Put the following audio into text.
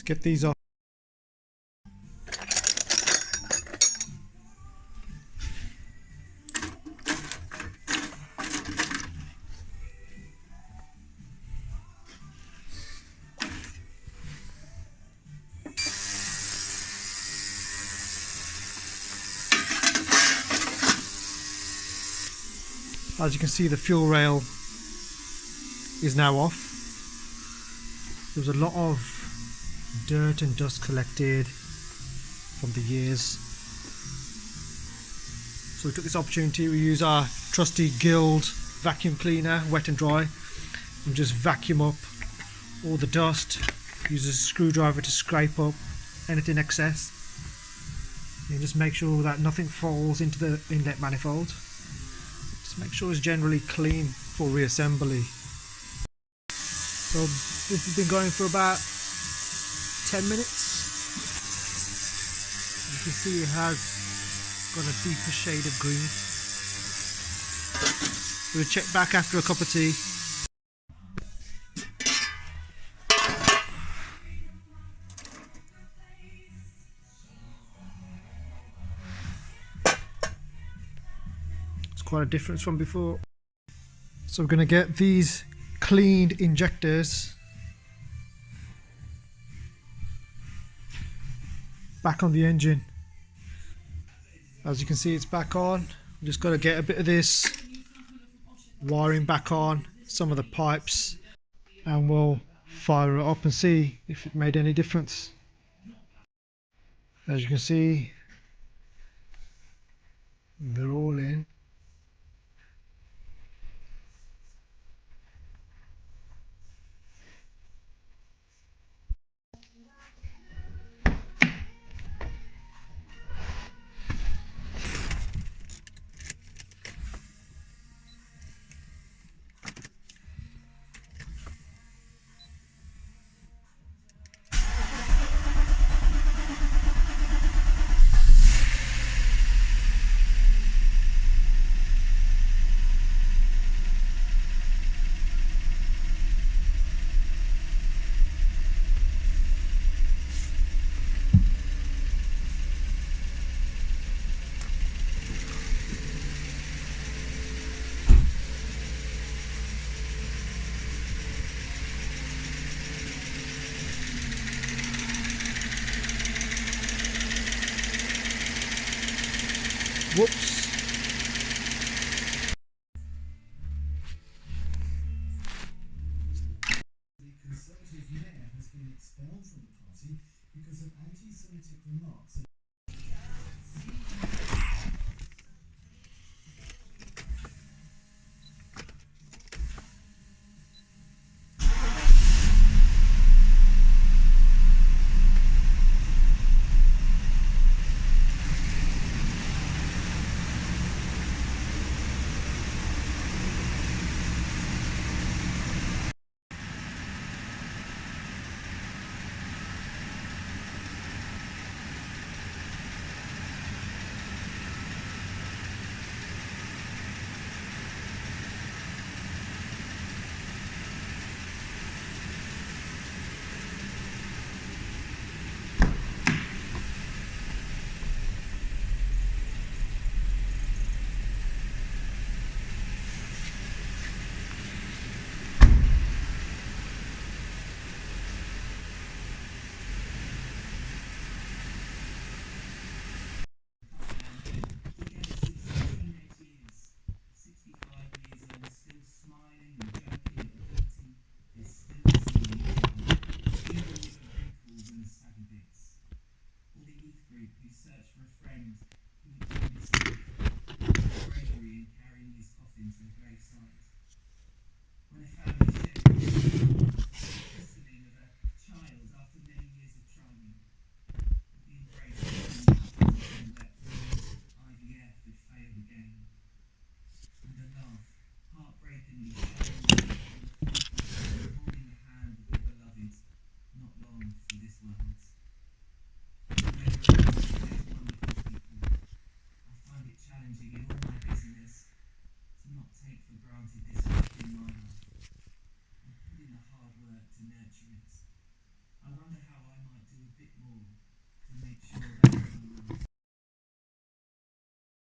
get these off. As you can see, the fuel rail is now off. There was a lot of dirt and dust collected from the years, so we took this opportunity. We use our trusty Guild vacuum cleaner, wet and dry, and just vacuum up all the dust. Use a screwdriver to scrape up anything excess, and just make sure that nothing falls into the inlet manifold. Just make sure it's generally clean for reassembly. So this has been going for about 10 minutes. You can see it has got a deeper shade of green. We'll check back after a cup of tea. It's quite a difference from before. So we're going to get these cleaned injectors back on the engine. As you can see, it's back on. I'm just got to get a bit of this wiring back on, some of the pipes, and we'll fire it up and see if it made any difference. As you can see, they're all in. Whoops. The Conservative mayor has been expelled from the party because of anti-Semitic remarks. Challenging in all my business to not take for granted this